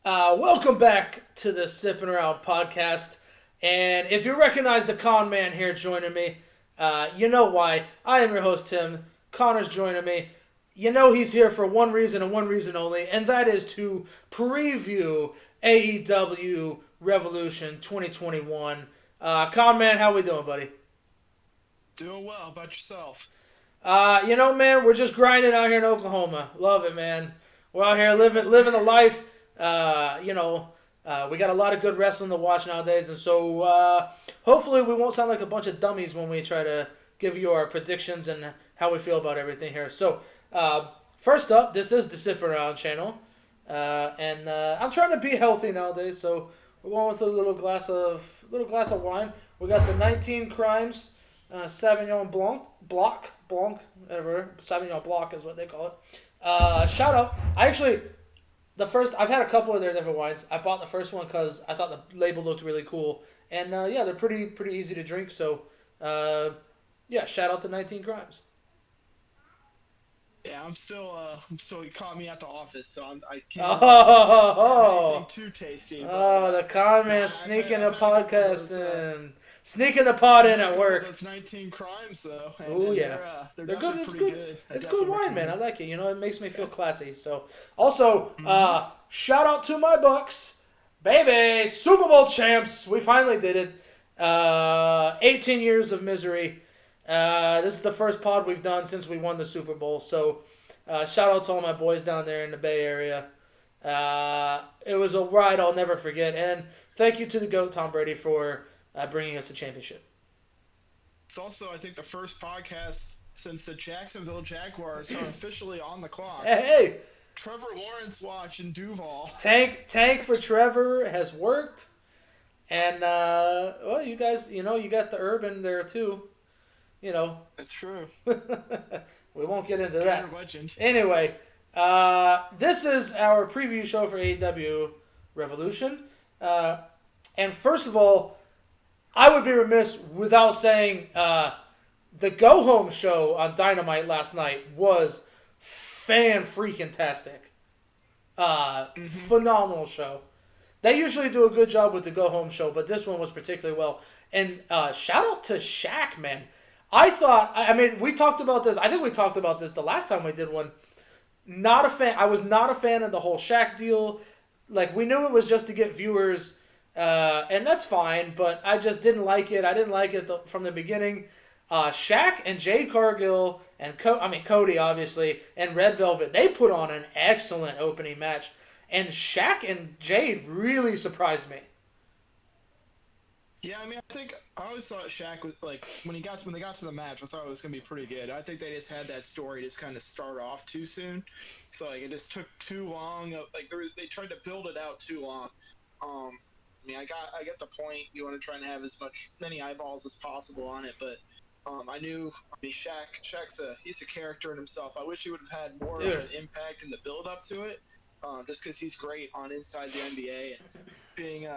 Welcome back to the Sippin Around podcast. And if you recognize the con man here joining me, you know why. I am your host, Tim. Connor's joining me. You know he's here for one reason and one reason only, and that is to preview AEW Revolution 2021. Con man, how we doing, buddy? Doing well. How about yourself? Man, we're just grinding out here in Oklahoma. Love it, man. We're out here living the life. We got a lot of good wrestling to watch nowadays, and so hopefully we won't sound like a bunch of dummies when we try to give you our predictions and how we feel about everything here. So, first up, this is the Sip Around channel, and I'm trying to be healthy nowadays, so we're going with a little glass of wine. We got the 19 Crimes Sauvignon Blanc, whatever. Sauvignon Blanc is what they call it. Shout out. I've had a couple of their different wines. I bought the first one because I thought the label looked really cool. And they're pretty easy to drink. So, shout out to 19 Crimes. Yeah, you caught me at the office, so I can't have anything too tasty. The con man sneaking the podcast in. Sneaking the pod in at work. Those 19 Crimes, though. Oh, yeah. They're good. It's good. It's good wine, man. I like it. It makes me feel classy. So, also, shout out to my Bucks. Baby, Super Bowl champs. We finally did it. 18 years of misery. This is the first pod we've done since we won the Super Bowl. So, shout out to all my boys down there in the Bay Area. It was a ride I'll never forget. And thank you to the GOAT, Tom Brady, for bringing us a championship. It's also, I think, the first podcast since the Jacksonville Jaguars are officially on the clock. Hey! Trevor Lawrence watch in Duval. Tank for Trevor has worked. And, you guys, you got the Urban there, too. That's true. We won't get into that. Legend. Anyway, this is our preview show for AEW Revolution. And first of all, I would be remiss without saying the Go Home show on Dynamite last night was fan-freaking-tastic. Phenomenal show. They usually do a good job with the Go Home show, but this one was particularly well. And shout out to Shaq, man. We talked about this. I think we talked about this the last time we did one. Not a fan. I was not a fan of the whole Shaq deal. Like, we knew it was just to get viewers. And that's fine, but I just didn't like it. I didn't like it from the beginning. Shaq and Jade Cargill and Cody, obviously, and Red Velvet, they put on an excellent opening match. And Shaq and Jade really surprised me. Yeah, I always thought Shaq was when they got to the match, I thought it was gonna be pretty good. I think they just had that story just kind of start off too soon, so it just took too long. They tried to build it out too long. I get the point. You want to try and have many eyeballs as possible on it, but he's a character in himself. I wish he would have had more of an impact in the build up to it, just because he's great on Inside the NBA and being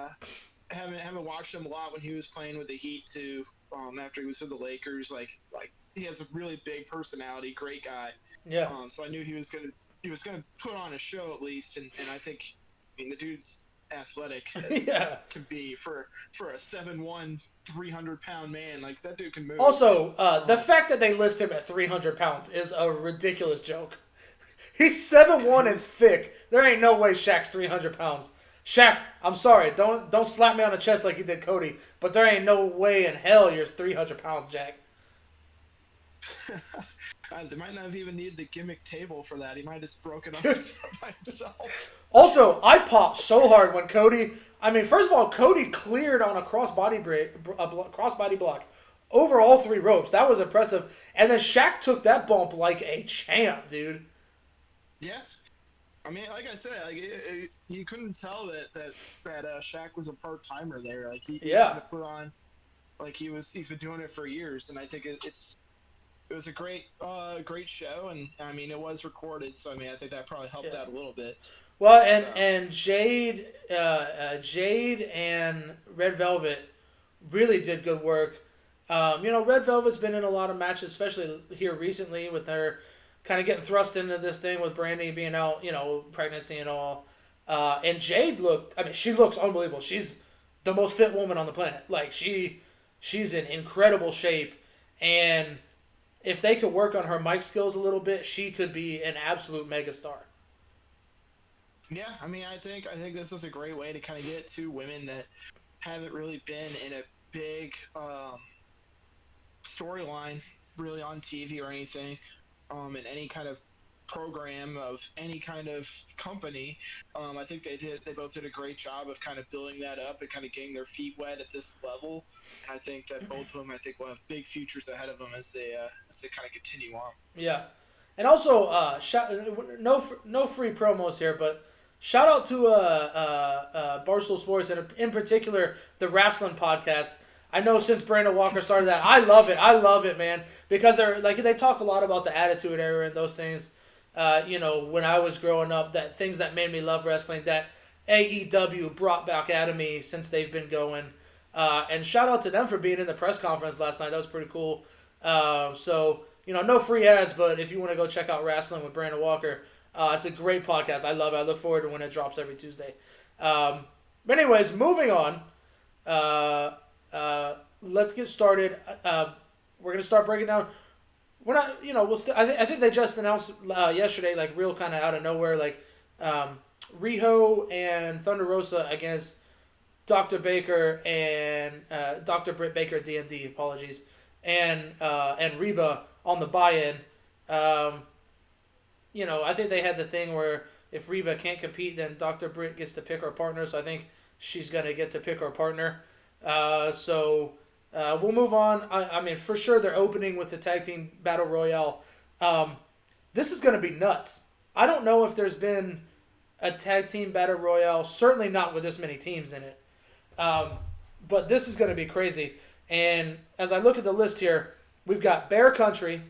having watched him a lot when he was playing with the Heat too. After he was with the Lakers, he has a really big personality, great guy. Yeah. So I knew he was gonna put on a show at least, and I think the dude's athletic as can be for a 7'1", 300-pound man. That dude can move. Also, the fact that they list him at 300 pounds is a ridiculous joke. He's 7'1" and thick. There ain't no way Shaq's 300 pounds. Shaq, I'm sorry, don't slap me on the chest like you did Cody, but there ain't no way in hell you're 300 pounds, Jack. They might not have even needed a gimmick table for that. He might have just broken up by himself. Also, I popped so hard when Cody. First of all, Cody cleared on a crossbody block over all three ropes. That was impressive. And then Shaq took that bump like a champ, dude. Yeah. Like I said, you couldn't tell that Shaq was a part timer there. He had to put on, he's been doing it for years, and I think it was a great show, and it was recorded, so I think that probably helped out a little bit. Well, and Jade and Red Velvet really did good work. Red Velvet's been in a lot of matches, especially here recently with her kind of getting thrust into this thing with Brandy being out, pregnancy and all. And Jade looked. I mean, she looks unbelievable. She's the most fit woman on the planet. Like she's in incredible shape, and if they could work on her mic skills a little bit, she could be an absolute megastar. Yeah, I mean, I think this is a great way to kind of get two women that haven't really been in a big storyline really on TV or anything, in any kind of program of any kind of company. I think they both did a great job of kind of building that up and kind of getting their feet wet at this level. And I think that both of them, I think, will have big futures ahead of them as they kind of continue on. Yeah, and also no free promos here, but shout out to Barstool Sports and in particular the wrestling podcast. I know since Brandon Walker started that, I love it. I love it, man, because they talk a lot about the Attitude Era and those things. When I was growing up, that things that made me love wrestling, that AEW brought back out of me since they've been going. And shout out to them for being in the press conference last night. That was pretty cool. No free ads, but if you want to go check out Wrestling with Brandon Walker, it's a great podcast. I love it. I look forward to when it drops every Tuesday. But anyways, moving on. Let's get started. We're gonna start breaking down. We're not, I think they just announced yesterday, like real kind of out of nowhere, like Riho and Thunder Rosa against Dr. Baker and Dr. Britt Baker, DMD, apologies, and Reba on the buy-in. I think they had the thing where if Reba can't compete, then Dr. Britt gets to pick her partner. So I think she's gonna get to pick her partner. We'll move on. I mean, for sure, they're opening with the tag team battle royale. This is gonna be nuts. I don't know if there's been a tag team battle royale. Certainly not with this many teams in it. But this is gonna be crazy. And as I look at the list here, we've got Bear Country.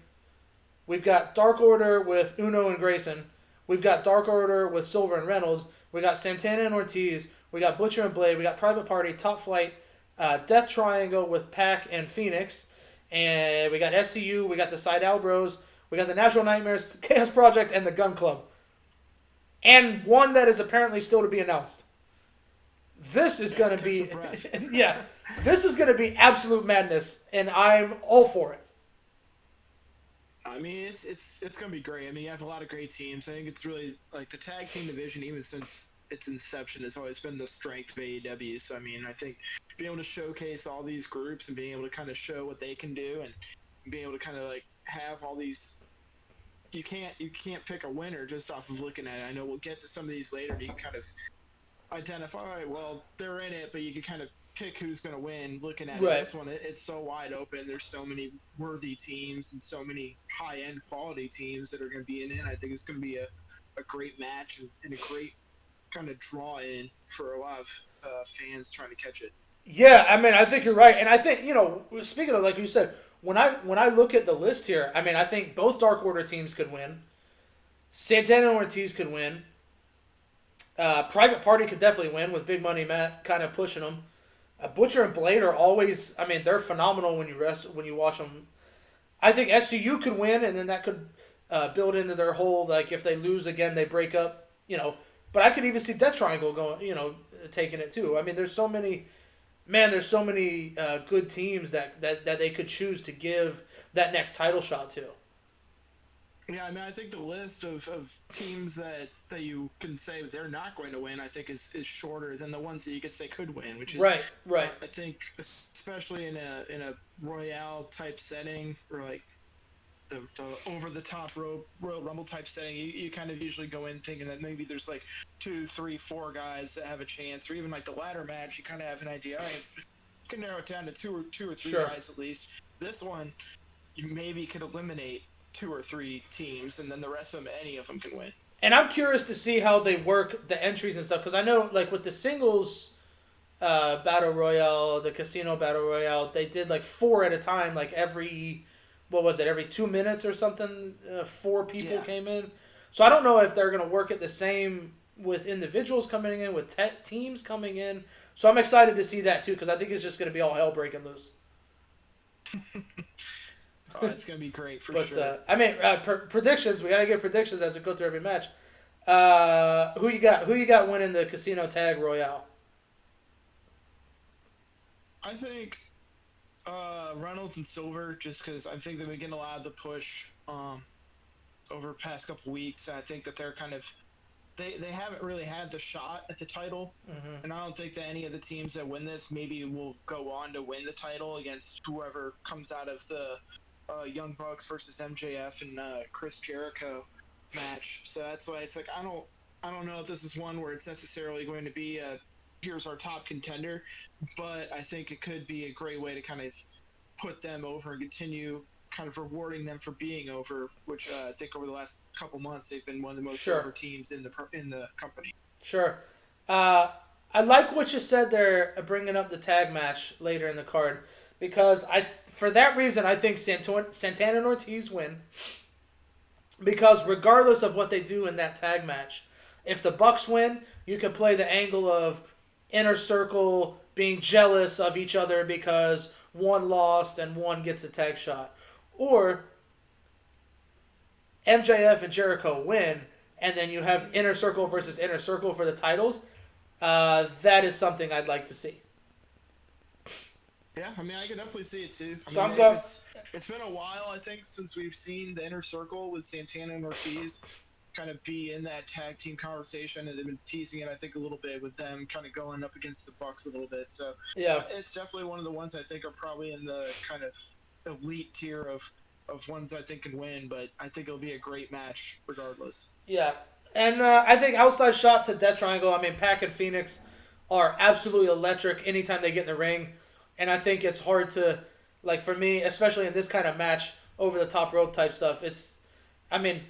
We've got Dark Order with Uno and Grayson. We've got Dark Order with Silver and Reynolds. We got Santana and Ortiz. We got Butcher and Blade. We got Private Party, Top Flight, Death Triangle with Pac and Phoenix. And we got SCU. We got the Sydal Bros. We got the Natural Nightmares, Chaos Project, and the Gun Club. And one that is apparently still to be announced. This is going to be... yeah. This is going to be absolute madness. And I'm all for it. I mean, it's going to be great. I mean, you have a lot of great teams. I think it's really, like, the tag team division, even since its inception, has always been the strength of AEW. So, I mean, I think being able to showcase all these groups and being able to kind of show what they can do and being able to kind of, like, have all these... You can't pick a winner just off of looking at it. I know we'll get to some of these later, and you can kind of identify, well, they're in it, but you can kind of pick who's going to win looking at right. This one. It's so wide open. There's so many worthy teams and so many high-end quality teams that are going to be in it. I think it's going to be a great match and a great kind of draw-in for a lot of fans trying to catch it. Yeah, I mean, I think you're right. And I think, speaking of, like you said, when I look at the list here, I mean, I think both Dark Order teams could win. Santana and Ortiz could win. Private Party could definitely win with Big Money Matt kind of pushing them. Butcher and Blade are always, I mean, they're phenomenal when you watch them. I think SCU could win, and then that could build into their whole, like, if they lose again, they break up, But I could even see Death Triangle going, taking it too. I mean, there's so many good teams that they could choose to give that next title shot to. Yeah, I mean, I think the list of teams that you can say they're not going to win, I think is shorter than the ones that you could say could win, which is right. I think especially in a Royale type setting or like the over the top Royal Rumble type setting, you kind of usually go in thinking that maybe there's like 2, 3, 4 guys that have a chance, or even like the ladder match, you kind of have an idea. All right, you can narrow it down to two or three sure. guys at least. This one, you maybe could eliminate 2 or 3 teams, and then the rest of them, any of them can win. And I'm curious to see how they work the entries and stuff, because I know, like, with the singles battle royale, the casino battle royale, they did like 4 at a time, like every 2 minutes or something. 4 people came in, so I don't know if they're gonna work it the same with individuals coming in, with teams coming in. So I'm excited to see that too, because I think it's just gonna be all hell breaking loose. Oh, it's going to be great for but, sure. I mean, predictions. We got to get predictions as we go through every match. Who you got? Who you got winning the Casino Tag Royale? I think Reynolds and Silver, just because I think they've been getting a lot of the push over the past couple weeks. I think that they're kind of they haven't really had the shot at the title, Mm-hmm. and I don't think that any of the teams that win this maybe will go on to win the title against whoever comes out of the Young Bucks versus MJF and Chris Jericho match. So that's why it's like I don't know if this is one where it's necessarily going to be here's our top contender, but I think it could be a great way to kind of put them over and continue kind of rewarding them for being over, which I think over the last couple months they've been one of the most over Sure, teams in the company. sure. Uh, I like what you said there, bringing up the tag match later in the card, because for that reason I think Santana and Ortiz win, because regardless of what they do in that tag match, if the Bucks win, you could play the angle of Inner Circle being jealous of each other because one lost and one gets a tag shot, or MJF and Jericho win, and then you have Inner Circle versus Inner Circle for the titles. That is something I'd like to see. Yeah, I mean, I could definitely see it too. I So mean, I'm going. it's been a while, I think, since we've seen the inner circle with Santana and Ortiz kind of be in that tag team conversation, and they've been teasing it, I think, a little bit with them kind of going up against the Bucks a little bit. So Yeah, it's definitely one of the ones I think are probably in the kind of elite tier of ones I think can win. But I think it'll be a great match regardless. yeah, and I think outside shot to Death Triangle. I mean, Pac and Phoenix are absolutely electric anytime they get in the ring, and I think it's hard to, like, for me, especially in this kind of match, over the top rope type stuff. I mean,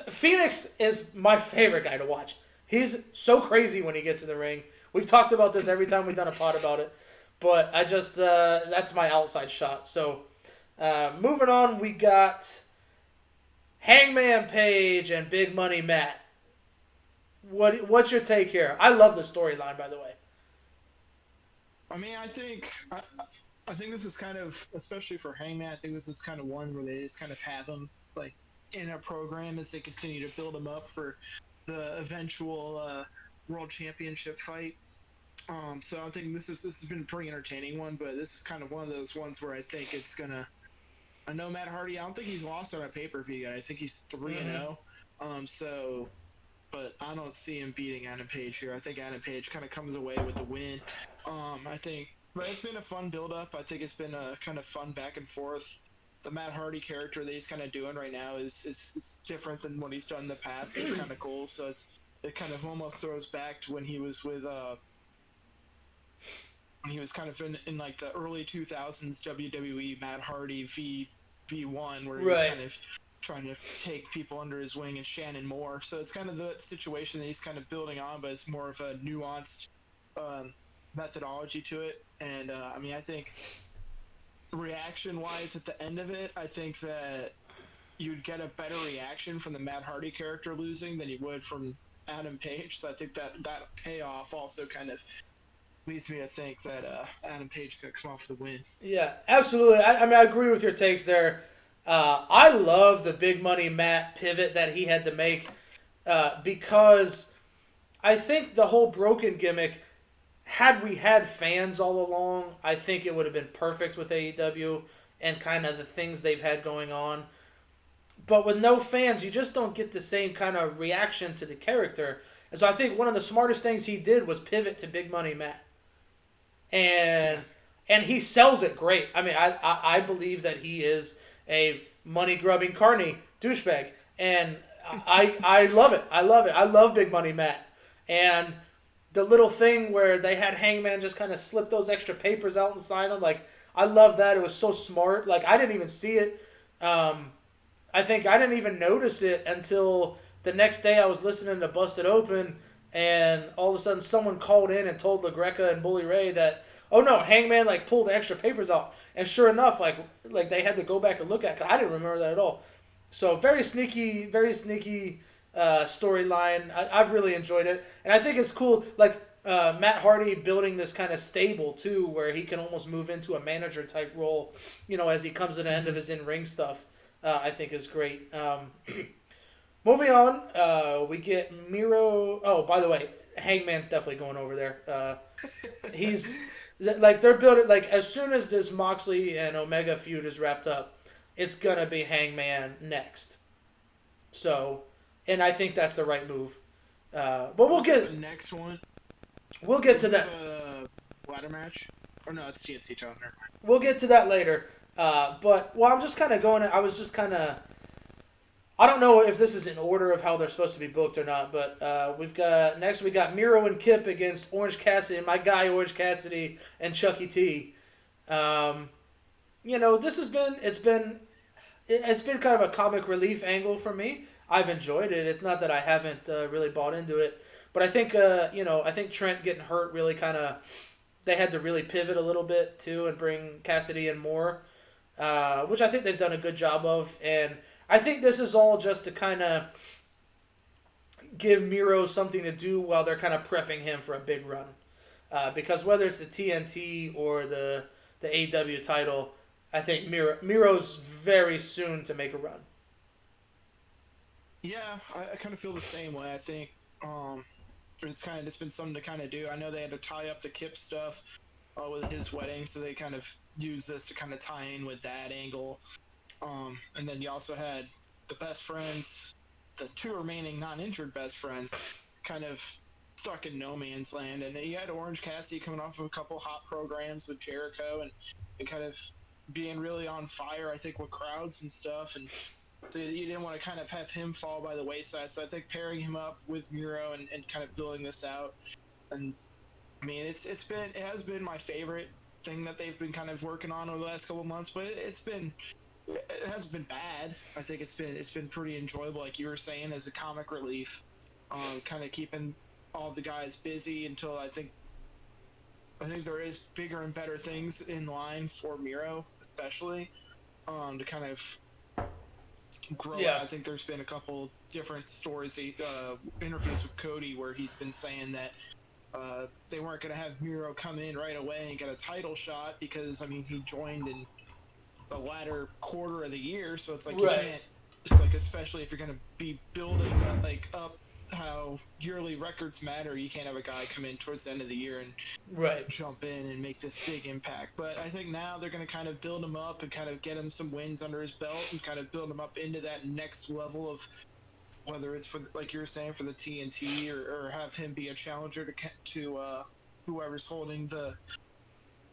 Phoenix is my favorite guy to watch. He's so crazy when he gets in the ring. We've talked about this every time we've done a pod about it, but I just that's my outside shot. So moving on, we got Hangman Page and Big Money Matt. What's your take here? I love the storyline, by the way. I mean, I think this is kind of, especially for Hangman, I think this is kind of one where they just kind of have him like in a program as they continue to build him up for the eventual world championship fight. So I think this has been a pretty entertaining one, but this is kind of one of those ones where I think it's gonna. I know Matt Hardy. I don't think he's lost on a pay per view yet. I think he's 3-0. So but I don't see him beating Adam Page here. I think Adam Page kind of comes away with the win. I think, but it's been a fun build up. I think it's been a kind of fun back and forth. The Matt Hardy character that he's kind of doing right now is it's different than what he's done in the past. It's kind of cool. So it kind of almost throws back to when he was with when he was kind of in like the early 2000s WWE Matt Hardy V1 where he was Right. kind of trying to take people under his wing and Shannon Moore. So it's kind of the situation that he's kind of building on, but it's more of a nuanced methodology to it. And I mean, I think reaction-wise at the end of it, I think that you'd get a better reaction from the Matt Hardy character losing than you would from Adam Page. So I think that payoff also kind of leads me to think that Adam Page is going to come off with the win. Yeah, absolutely. I mean, I agree with your takes there. I love the Big Money Matt pivot that he had to make because I think the whole broken gimmick, had we had fans all along, I think it would have been perfect with AEW and kind of the things they've had going on. But with no fans, you just don't get the same kind of reaction to the character. And so I think one of the smartest things he did was pivot to Big Money Matt. And he sells it great. I mean, I believe that he is a money grubbing carny douchebag, and I love it. I love it. I love Big Money Matt, and the little thing where they had Hangman just kind of slip those extra papers out and sign them. Like, I love that. It was so smart. Like, I didn't even see it. I think I didn't even notice it until the next day I was listening to Busted Open, and all of a sudden someone called in and told LaGreca and Bully Ray that, oh no, Hangman like pulled the extra papers out. And sure enough, like they had to go back and look at it, 'cause I didn't remember that at all. So very sneaky storyline. I've really enjoyed it. And I think it's cool, like Matt Hardy building this kind of stable too, where he can almost move into a manager type role, as he comes to the end of his in-ring stuff. I think is great. Moving on, we get Miro. Oh, by the way, Hangman's definitely going over there. He's like they're building like as soon as this Moxley and Omega feud is wrapped up, it's gonna be Hangman next. So, and I think that's the right move. But we'll Was that get the next one? we'll get Is to it that. the ladder match? Or no, it's TNT title. Never mind. We'll get to that later. But well, I'm just kind of going. I was just kind of. I don't know if this is in order of how they're supposed to be booked or not, but we got Miro and Kip against Orange Cassidy and my guy Orange Cassidy and Chucky T. This has been it's been kind of a comic relief angle for me. I've enjoyed it. It's not that I haven't really bought into it, but I think I think Trent getting hurt really kind of they had to really pivot a little bit too and bring Cassidy in more, which I think they've done a good job of. And I think this is all just to kind of give Miro something to do while they're kind of prepping him for a big run. Because whether it's the TNT or the AEW title, I think Miro's very soon to make a run. Yeah, I kind of feel the same way. I think it's kind of just been something to kind of do. I know they had to tie up the Kip stuff with his wedding, so they kind of used this to kind of tie in with that angle. And then you also had the best friends, the two remaining non-injured best friends, kind of stuck in no man's land. And then you had Orange Cassidy coming off of a couple hot programs with Jericho and kind of being really on fire, I think, with crowds and stuff. And so you didn't want to kind of have him fall by the wayside. So I think pairing him up with Miro and kind of building this out. And I mean, it has been my favorite thing that they've been kind of working on over the last couple of months, but it hasn't been bad. I think it's been pretty enjoyable, like you were saying, as a comic relief, kind of keeping all the guys busy until I think there is bigger and better things in line for Miro, especially to kind of grow. Yeah. I think there's been a couple different stories, interviews with Cody, where he's been saying that they weren't going to have Miro come in right away and get a title shot because, I mean, he joined in the latter quarter of the year, so it's like you can't. It's like, especially if you're going to be building up how yearly records matter, you can't have a guy come in towards the end of the year and jump in and make this big impact. But I think now they're going to kind of build him up and kind of get him some wins under his belt and kind of build him up into that next level of whether it's for, like you were saying, for the TNT or have him be a challenger to whoever's holding the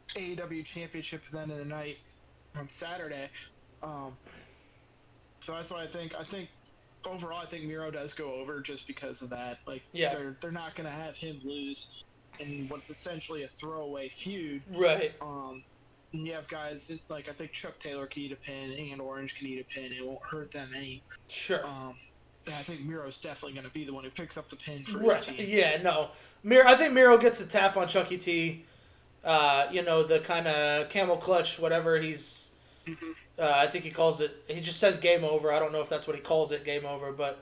AEW championship at the end of the night on Saturday. So that's why I think overall I think Miro does go over just because of that. Like, they're not going to have him lose in what's essentially a throwaway feud. Right. And you have guys like, I think Chuck Taylor can eat a pin and Orange can eat a pin. It won't hurt them any. Sure. And I think Miro's definitely going to be the one who picks up the pin for his team. Yeah, no. I think Miro gets the tap on Chucky T. The kind of camel clutch, whatever he's... Mm-hmm. I think he calls it... He just says game over. I don't know if that's what he calls it, game over. But,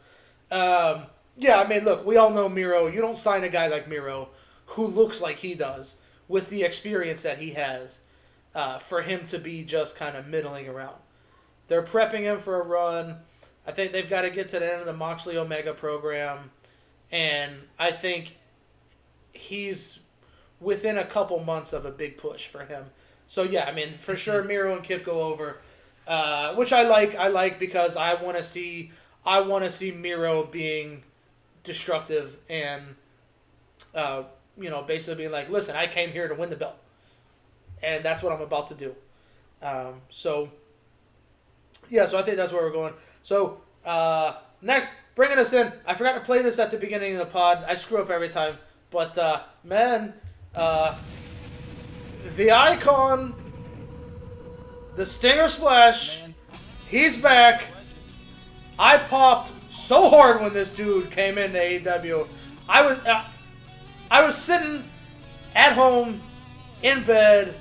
I mean, look, we all know Miro. You don't sign a guy like Miro who looks like he does with the experience that he has for him to be just kind of middling around. They're prepping him for a run. I think they've got to get to the end of the Moxley Omega program. And I think he's within a couple months of a big push for him. So, yeah, I mean, for sure, Miro and Kip go over, which I like. I like because I want to see Miro being destructive and, basically being like, listen, I came here to win the belt. And that's what I'm about to do. So I think that's where we're going. So, next, bringing us in. I forgot to play this at the beginning of the pod. I screw up every time. But, the icon, the Stinger Splash, he's back. I popped so hard when this dude came into AEW. I was sitting at home in bed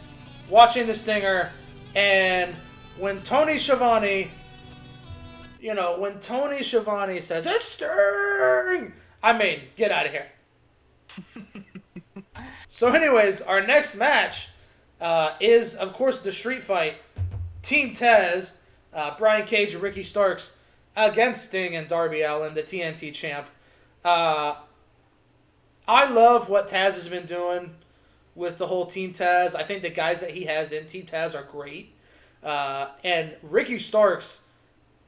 watching the Stinger, and when Tony Schiavone says, "It's Sting," I mean, get out of here. So anyways, our next match is, of course, the street fight. Team Taz, Brian Cage and Ricky Starks against Sting and Darby Allin, the TNT champ. Uh, I love what Taz has been doing with the whole Team Taz. I think the guys that he has in Team Taz are great. And Ricky Starks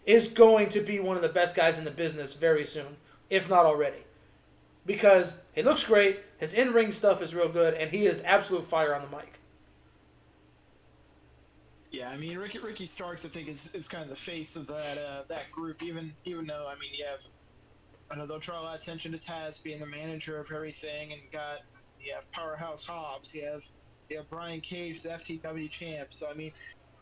is going to be one of the best guys in the business very soon, if not already. Because he looks great, his in-ring stuff is real good, and he is absolute fire on the mic. Yeah, I mean Ricky Starks, I think is kind of the face of that group. Even though I mean I know they'll draw a lot of attention to Taz being the manager of everything, and you have Powerhouse Hobbs, you have Brian Cage, the FTW champ. So I mean,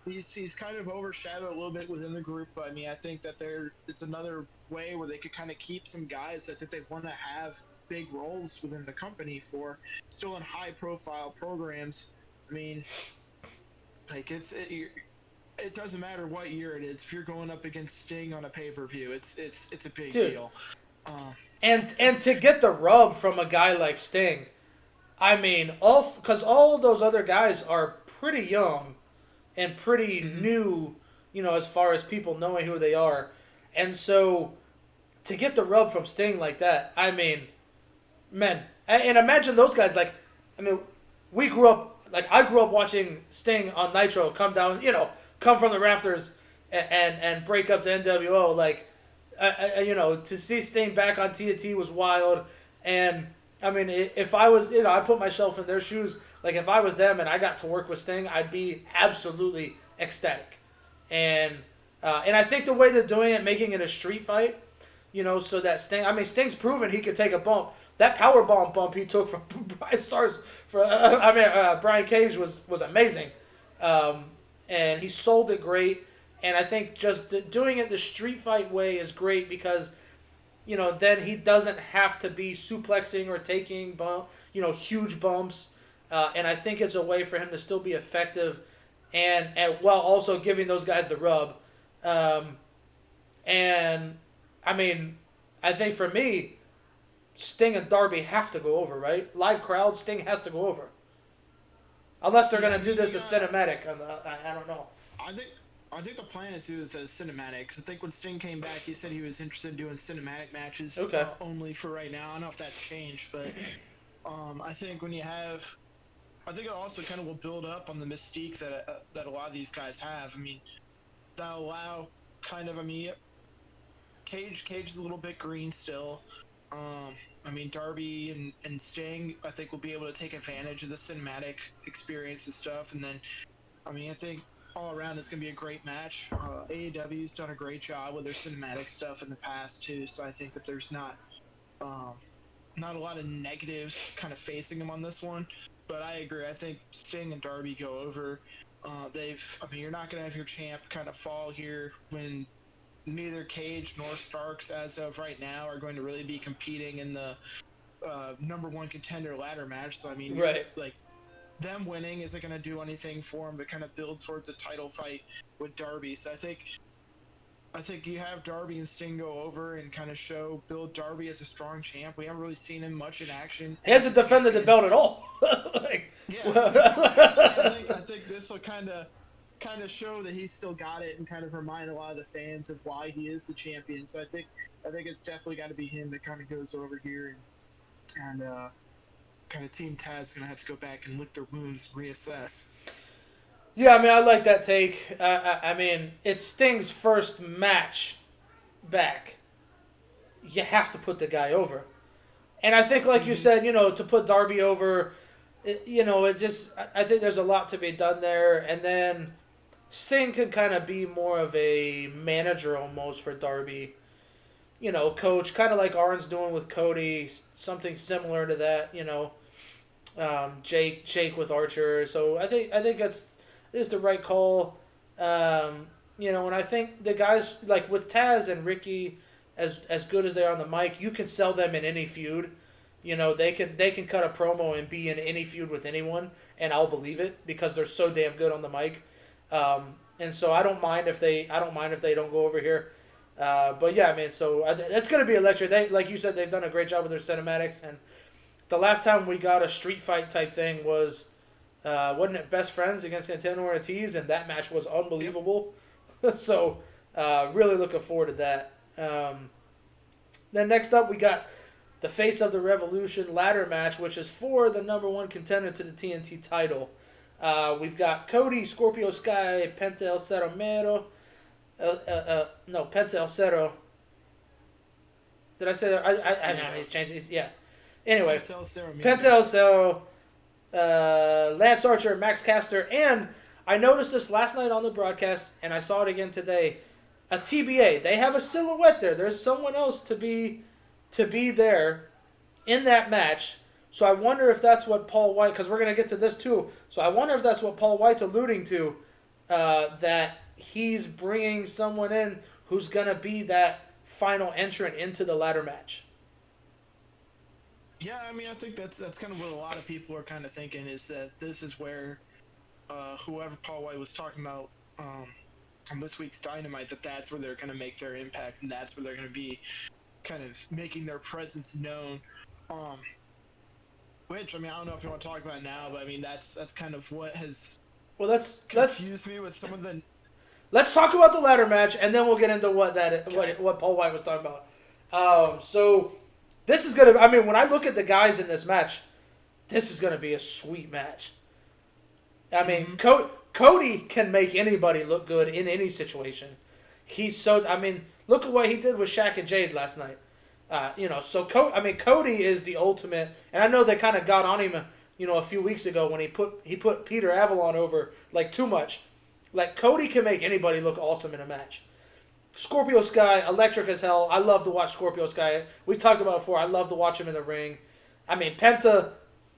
he's kind of overshadowed a little bit within the group. But I mean, I think that it's another way where they could kind of keep some guys that they want to have big roles within the company for still in high profile programs. I mean, like it doesn't matter what year it is. If you're going up against Sting on a pay-per-view, it's a big Dude. deal. And to get the rub from a guy like Sting, I mean, because all of those other guys are pretty young and pretty new, as far as people knowing who they are. And so to get the rub from Sting like that, I mean, man, and imagine those guys. Like, I mean, I grew up watching Sting on Nitro come down, come from the rafters and break up the NWO. Like, to see Sting back on TNT was wild. And I mean, if I was, I put myself in their shoes. Like, if I was them and I got to work with Sting, I'd be absolutely ecstatic. And I think the way they're doing it, making it a street fight, so that Sting's proven he could take a bump. That powerbomb bump he took from Brian Cage was amazing, and he sold it great. And I think just doing it the street fight way is great because, then he doesn't have to be suplexing or taking huge bumps, and I think it's a way for him to still be effective, and while also giving those guys the rub, and I mean, I think for me, Sting and Darby have to go over, right? Live crowd, Sting has to go over. Unless they're going to do this as cinematic. I don't know. I think the plan is to do this as cinematic. Cause I think when Sting came back, he said he was interested in doing cinematic matches only for right now. I don't know if that's changed, but I think I think it also kind of will build up on the mystique that a lot of these guys have. I mean, that'll allow Cage is a little bit green still. I mean, Darby and Sting, I think, will be able to take advantage of the cinematic experience and stuff. And then, I mean, I think all around it's going to be a great match. AEW's done a great job with their cinematic stuff in the past, too. So I think that there's not a lot of negatives kind of facing them on this one. But I agree. I think Sting and Darby go over. You're not going to have your champ kind of fall here when neither Cage nor Starks, as of right now, are going to really be competing in the number one contender ladder match. So I mean, right, like them winning isn't going to do anything for them to kind of build towards a title fight with Darby. So I think you have Darby and Sting go over and kind of build Darby as a strong champ. We haven't really seen him much in action. He hasn't defended the belt at all. I think this will kind of show that he's still got it and kind of remind a lot of the fans of why he is the champion. So I think it's definitely got to be him that kind of goes over here and kind of Team Taz's going to have to go back and lick their wounds and reassess. Yeah, I mean, I like that take. I mean, it's Sting's first match back. You have to put the guy over. And I think, like you said, to put Darby over, I think there's a lot to be done there. And then Sting could kind of be more of a manager almost for Darby. Coach, kind of like Arn's doing with Cody, something similar to that, Jake with Archer. So I think that's the right call. And I think the guys, like with Taz and Ricky, as good as they are on the mic, you can sell them in any feud. They can cut a promo and be in any feud with anyone, and I'll believe it because they're so damn good on the mic. And so I don't mind if they don't go over here. But yeah, I mean, so that's gonna be electric. Like you said, they've done a great job with their cinematics, and the last time we got a street fight type thing was, wasn't it Best Friends against Santana Ortiz, and that match was unbelievable. So Really looking forward to that. Then next up, we got the Face of the Revolution ladder match, which is for the number one contender to the TNT title. We've got Cody, Scorpio Sky, Penta El Cero Mero. No, Penta El Cero. Did I say that? I know he's changed. Yeah. Anyway, Penta El Cero, Lance Archer, Max Caster, and I noticed this last night on the broadcast, and I saw it again today. A TBA. They have a silhouette there. There's someone else to be there in that match. So I wonder if that's what Paul White, because we're going to get to this too. So I wonder if that's what Paul White's alluding to, that he's bringing someone in who's going to be that final entrant into the ladder match. Yeah, I mean, I think that's kind of what a lot of people are kind of thinking, is that this is where whoever Paul White was talking about on this week's Dynamite, that's where they're going to make their impact, and that's where they're going to be kind of making their presence known. Which, I mean, I don't know if you want to talk about it now, but I mean, that's kind of what has confused me with some of the... Let's talk about the ladder match, and then we'll get into what Paul White was talking about. So this is going to... I mean, when I look at the guys in this match, this is going to be a sweet match. I mean, Cody can make anybody look good in any situation. He's so... I mean, look at what he did with Shaq and Jade last night. So Cody is the ultimate, and I know they kind of got on him, a few weeks ago when he put Peter Avalon over like too much. Like, Cody can make anybody look awesome in a match. Scorpio Sky, electric as hell. I love to watch Scorpio Sky. We've talked about it before. I love to watch him in the ring. I mean, Penta.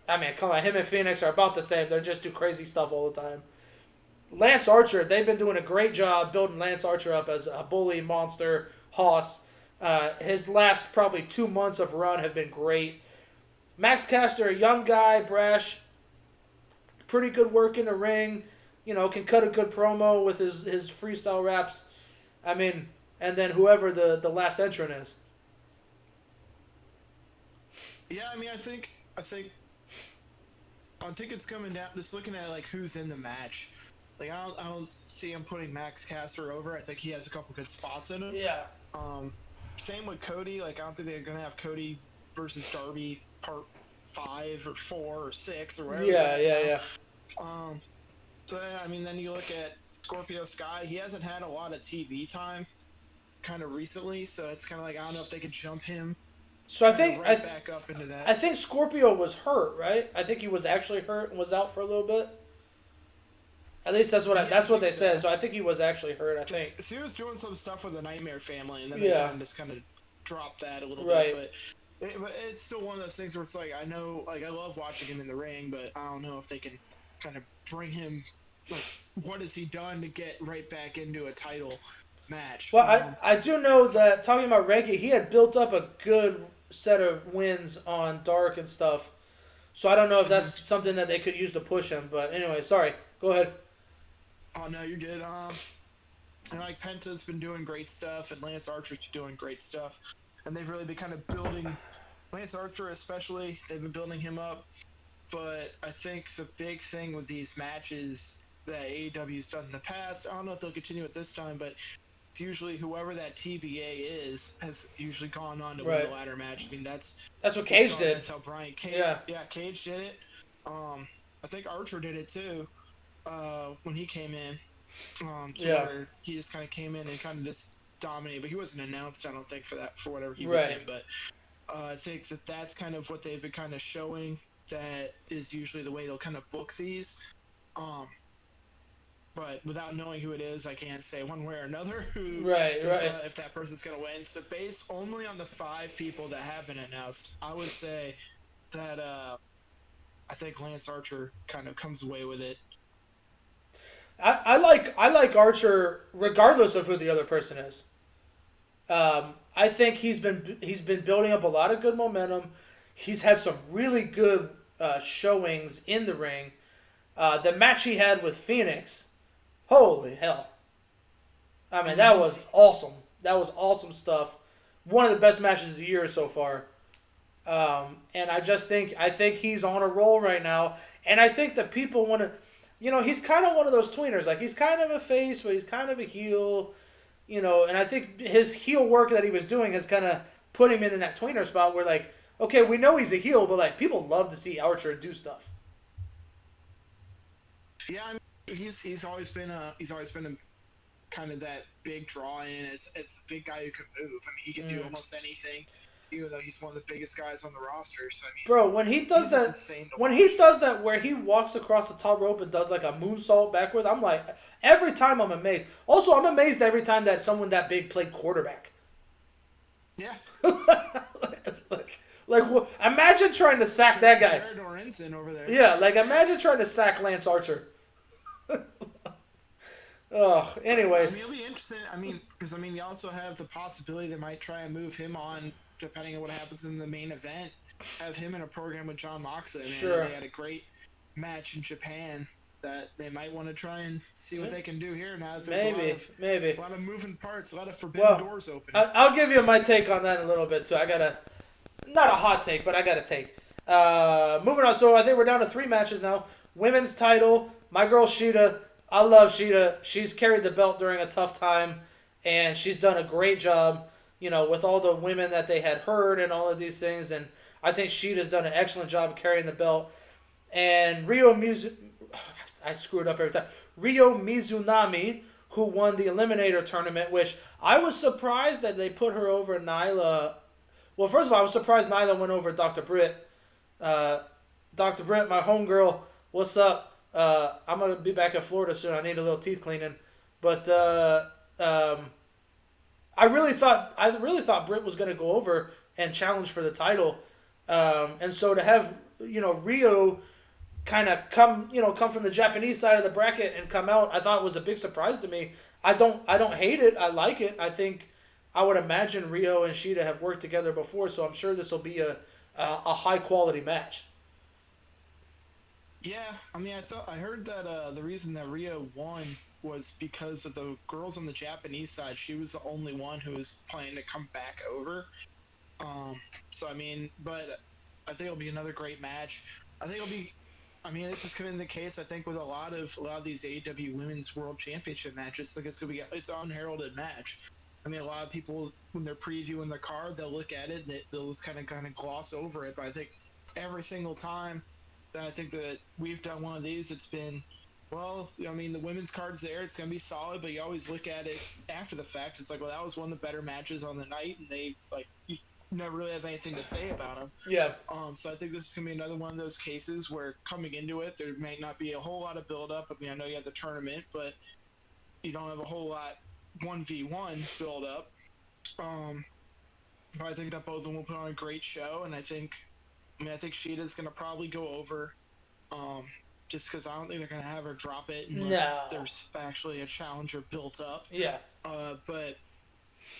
I mean, come on, him and Phoenix are about the same. They just do crazy stuff all the time. Lance Archer, they've been doing a great job building Lance Archer up as a bully monster hoss. His last probably 2 months of run have been great. Max Caster, a young guy, brash, pretty good work in the ring. Can cut a good promo with his freestyle raps. I mean, and then whoever the last entrant is. Yeah, I mean, I think it's coming down. Just looking at like who's in the match. Like, I don't see him putting Max Caster over. I think he has a couple good spots in him. Yeah. Same with Cody. Like, I don't think they're gonna have Cody versus Darby part 5 or 4 or 6 or whatever. Yeah. So I mean, then you look at Scorpio Sky. He hasn't had a lot of TV time, kind of recently. So it's kind of like, I don't know if they could jump him. So I think back up into that. I think Scorpio was hurt, right? I think he was actually hurt and was out for a little bit. At least that's what they said. So I think he was actually hurt. I think he was doing some stuff with the Nightmare Family, and then they kind of dropped that a little bit. But it's still one of those things where it's like, I know, like, I love watching him in the ring, but I don't know if they can kind of bring him. Like, what has he done to get right back into a title match? Well, I do know that, talking about Ranky, he had built up a good set of wins on Dark and stuff. So I don't know if that's something that they could use to push him. But anyway, sorry. Go ahead. Oh, no, you're good. And like, Penta's been doing great stuff, and Lance Archer's doing great stuff. And they've really been kind of building Lance Archer, especially. They've been building him up. But I think the big thing with these matches that AEW's done in the past, I don't know if they'll continue it this time, but it's usually whoever that TBA is has usually gone on to win the ladder match. I mean, that's what Cage did. That's how Brian Cage. Yeah, Cage did it. I think Archer did it too when he came in. Where he just kind of came in and kind of just dominated, but he wasn't announced, I don't think, for whatever he was in. But I think that's kind of what they've been kind of showing. That is usually the way they'll kind of book these. But without knowing who it is, I can't say one way or another if that person's going to win. So based only on the 5 people that have been announced, I would say that I think Lance Archer kind of comes away with it. I like Archer regardless of who the other person is. I think he's been building up a lot of good momentum. He's had some really good showings in the ring. The match he had with Phoenix, holy hell. I mean, that was awesome. That was awesome stuff. One of the best matches of the year so far. And I think he's on a roll right now. And I think that people want to, he's kind of one of those tweeners. Like, he's kind of a face, but he's kind of a heel. And I think his heel work that he was doing has kind of put him in that tweener spot where like, okay, we know he's a heel, but like people love to see Archer do stuff. Yeah, I mean, he's always been a kind of that big draw in as a big guy who can move. I mean, he can do almost anything, even though he's one of the biggest guys on the roster. So I mean, Bro, when he does he's just that, insane to when watch. he does that where he walks across the top rope and does like a moonsault backwards, I'm like, every time I'm amazed. Also, I'm amazed every time that someone that big played quarterback. Yeah, Imagine trying to sack that guy. Jared Lorenzen over there. Yeah, like imagine trying to sack Lance Archer. Oh, I mean, anyways, it'll be interesting. I mean, because I mean, you also have the possibility they might try and move him on, depending on what happens in the main event. Have him in a program with John Moxley. Man, Sure. they had a great match in Japan that they might want to try and see what they can do here. Now that there's maybe. a lot of moving parts, a lot of forbidden Well, doors open. I'll give you my take on that in a little bit too. I got not a hot take, but I got a take. Moving on. So I think we're down to 3 matches now. Women's title. My girl Sheeta. I love Sheeta. She's carried the belt during a tough time, and she's done a great job. With all the women that they had heard and all of these things, and I think Sheeta's done an excellent job of carrying the belt. And I screwed up every time. Ryo Mizunami, who won the Eliminator tournament, which I was surprised that they put her over Nyla. Well, first of all, I was surprised Nyla went over Dr. Britt. Dr. Britt, my homegirl, what's up? I'm gonna be back in Florida soon. I need a little teeth cleaning, but I really thought Britt was gonna go over and challenge for the title, and so to have Rio kind of come from the Japanese side of the bracket and come out, I thought was a big surprise to me. I don't hate it. I like it. I think I would imagine Rio and Sheeta have worked together before, so I'm sure this will be a high quality match. Yeah, I mean, I heard that the reason that Rio won was because of the girls on the Japanese side. She was the only one who was planning to come back over. So I mean, but I think it'll be another great match. I think it'll be. I mean, this is kind of the case. I think with a lot of these AEW Women's World Championship matches, like it's gonna be it's an unheralded match. I mean, a lot of people when they're previewing the card, they'll look at it and they'll just kind of gloss over it. But I think every single time that I think that we've done one of these, it's been, well, I mean, the women's card's there, it's going to be solid, but you always look at it after the fact. It's like, well, that was one of the better matches on the night, and they, like, you never really have anything to say about them. Yeah. So I think this is going to be another one of those cases where coming into it, there may not be a whole lot of build-up. I mean, I know you have the tournament, but you don't have a whole lot 1v1 build-up. But I think that both of them will put on a great show, and I think Sheeta's going to probably go over, just because I don't think they're going to have her drop it unless there's actually a challenger built up. Yeah. But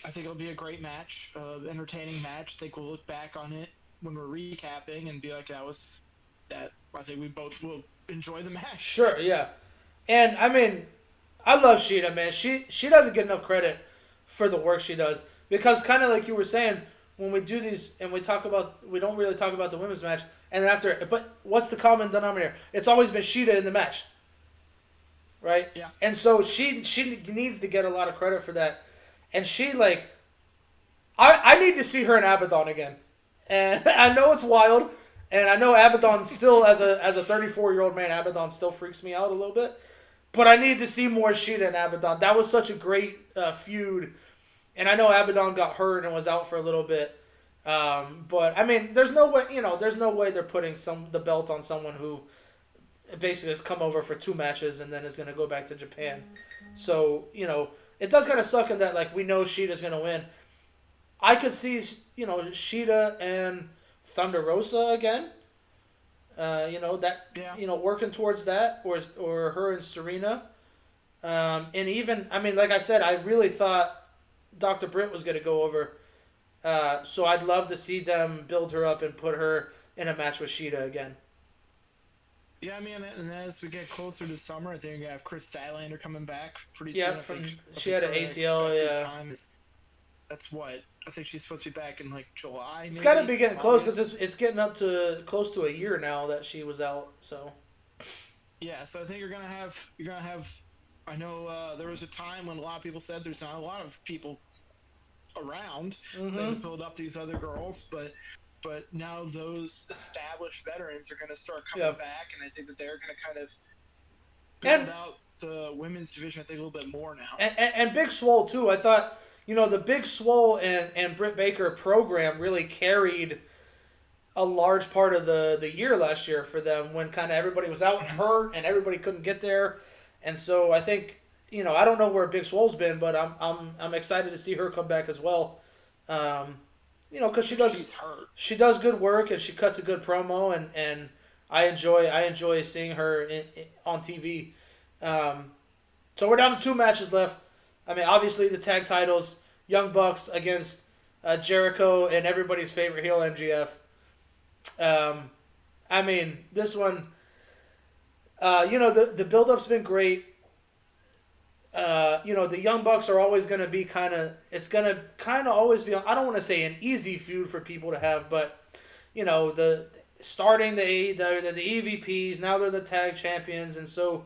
I think it'll be a great match, entertaining match. I think we'll look back on it when we're recapping and be like, that. I think we both will enjoy the match. Sure, yeah. And, I mean, I love Sheeta, man. She doesn't get enough credit for the work she does. Because kind of like you were saying, when we do these and we don't really talk about the women's match, and then after, but what's the common denominator? It's always been Sheeta in the match, right? Yeah. And so she needs to get a lot of credit for that, and she I need to see her in Abaddon again, and I know it's wild, and I know Abaddon still as a 34-year-old man, Abaddon still freaks me out a little bit, but I need to see more Sheeta in Abaddon. That was such a great feud. And I know Abaddon got hurt and was out for a little bit, but I mean, there's no way they're putting the belt on someone who basically has come over for 2 matches and then is going to go back to Japan. So it does kind of suck in that we know Sheeta's going to win. I could see Sheeta and Thunder Rosa again. Working towards that, or her and Serena, and even like I said, I really thought Dr. Britt was going to go over. So I'd love to see them build her up and put her in a match with Sheeta again. Yeah, I mean, and as we get closer to summer, I think we're going to have Chris Stylander coming back pretty soon. Yeah, she had an ACL, yeah. That's what? I think she's supposed to be back in July. It's got to be getting close because it's getting up to close to a year now that she was out. So. Yeah, so I think you're gonna have I know there was a time when a lot of people said there's not a lot of people around to Mm-hmm. build up these other girls, but now those established veterans are going to start coming Yeah. back, and I think that they're going to kind of And build out the women's division. I think a little bit more now. and Big Swole too. I thought the Big Swole and Britt Baker program really carried a large part of the year last year for them when kind of everybody was out and Mhm. hurt and everybody couldn't get there, and so I think I don't know where Big Swole's been, but I'm excited to see her come back as well. Um, because She's hurt. she does good work and she cuts a good promo and I enjoy seeing her on TV. Um, so we're down to two matches left. I mean, obviously the tag titles: Young Bucks against Jericho and everybody's favorite heel MGF. Um, I mean, this one, the build up's been great. The Young Bucks are always going to be it's going to kind of always be, I don't want to say an easy feud for people to have, but, the starting the EVPs, now they're the tag champions. And so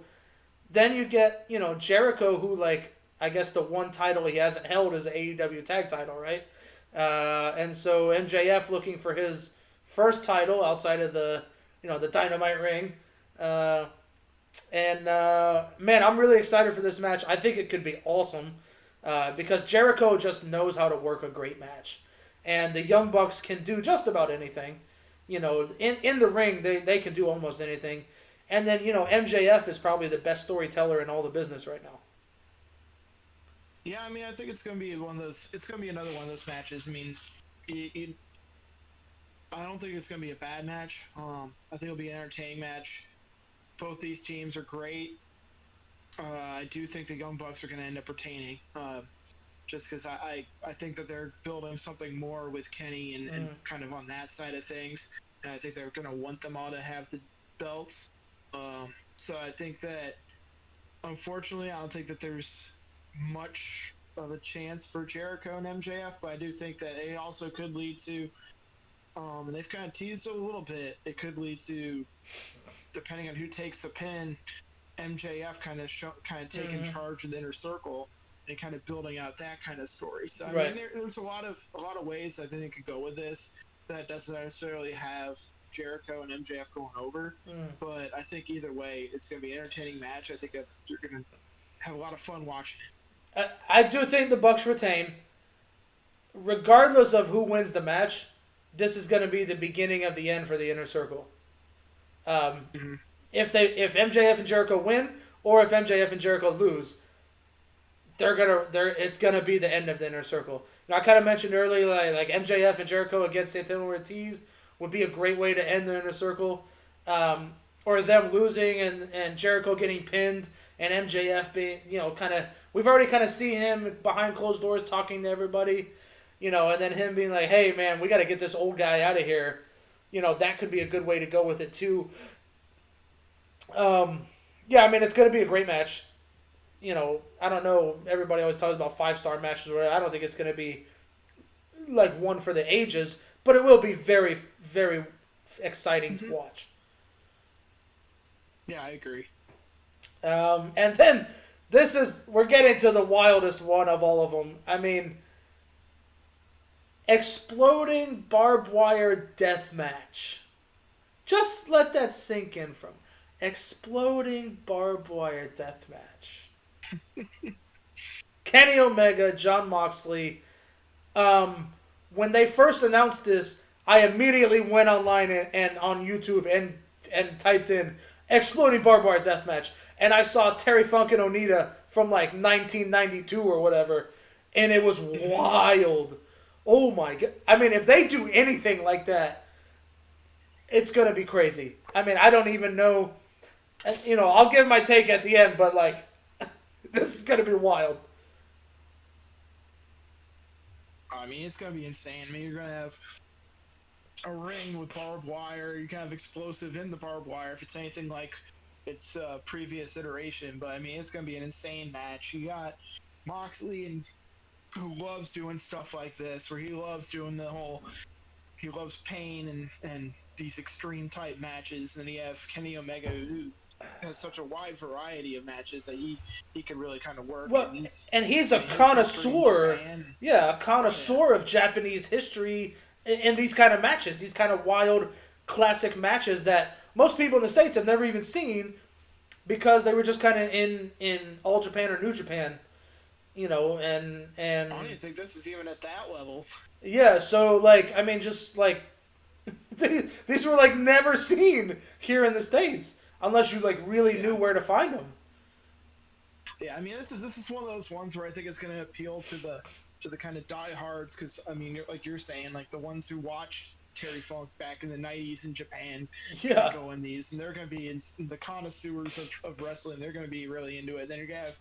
then you get, Jericho, who, like, I guess the one title he hasn't held is the AEW tag title, right? And so MJF looking for his first title outside of the Dynamite ring. Uh, and man, I'm really excited for this match. I think it could be awesome because Jericho just knows how to work a great match, and the Young Bucks can do just about anything. In the ring, they can do almost anything, and then MJF is probably the best storyteller in all the business right now. Yeah, I mean, I think it's going to be one of those. It's going to be another one of those matches. I mean, I don't think it's going to be a bad match. I think it'll be an entertaining match. Both these teams are great. I do think the Young Bucks are going to end up retaining, just because I think that they're building something more with Kenny and kind of on that side of things. And I think they're going to want them all to have the belts. So I think that, unfortunately, I don't think that there's much of a chance for Jericho and MJF, but I do think that it also could lead to, and they've kind of teased it a little bit, it could lead to, depending on who takes the pin, MJF kind of taking charge of the inner circle and kind of building out that kind of story. So I Right. mean, there's a lot of ways I think it could go with this that doesn't necessarily have Jericho and MJF going over, but I think either way, it's going to be an entertaining match. I think you're going to have a lot of fun watching it. I do think the Bucks retain, regardless of who wins the match. This is going to be the beginning of the end for the inner circle. Um, Mm-hmm. if MJF and Jericho win, or if MJF and Jericho lose, it's gonna be the end of the inner circle. I kind of mentioned earlier, like MJF and Jericho against Santana Ortiz would be a great way to end the inner circle, or them losing and Jericho getting pinned and MJF being kind of, we've already kind of seen him behind closed doors talking to everybody, and then him being like, hey man, we got to get this old guy out of here. That could be a good way to go with it too. Yeah, I mean, it's going to be a great match. I don't know. Everybody always talks about 5-star matches. Where I don't think it's going to be like one for the ages, but it will be very, very exciting to Mm-hmm. watch. Yeah, I agree. And then we're getting to the wildest one of all of them. I mean, exploding barbed wire death match. Just let that sink in from exploding barbed wire death match. Kenny Omega, John Moxley. When they first announced this, I immediately went online and on YouTube and typed in exploding barbed wire death match, and I saw Terry Funk and Onita from like 1992 or whatever, and it was wild. Oh my god! I mean, if they do anything like that, it's gonna be crazy. I mean, I don't even know. I'll give my take at the end, but like, this is gonna be wild. I mean, it's gonna be insane. I mean, you're gonna have a ring with barbed wire. You can have explosive in the barbed wire if it's anything like its previous iteration. But I mean, it's gonna be an insane match. You got Moxley, and who loves doing stuff like this, where he loves doing he loves pain and these extreme type matches. And then you have Kenny Omega, who has such a wide variety of matches that he can really kind of work, Well, and he's and he's I a mean his history in connoisseur. Japan. Yeah, a Oh yeah, connoisseur of Japanese history in these kind of matches, these kind of wild classic matches that most people in the States have never even seen because they were just kind of in All Japan or New Japan, I don't and even think this is even at that level. yeah, so like I mean, just like these were like never seen here in the States unless you like really knew Yeah. where to find them. Yeah, I mean this is one of those ones where I think it's going to appeal to the kind of diehards because I mean like you're saying like the ones who watched Terry Funk back in the '90s in Japan kind of Yeah, go in these, and they're going to be in the connoisseurs of wrestling. They're going to be really into it. Then you're going to have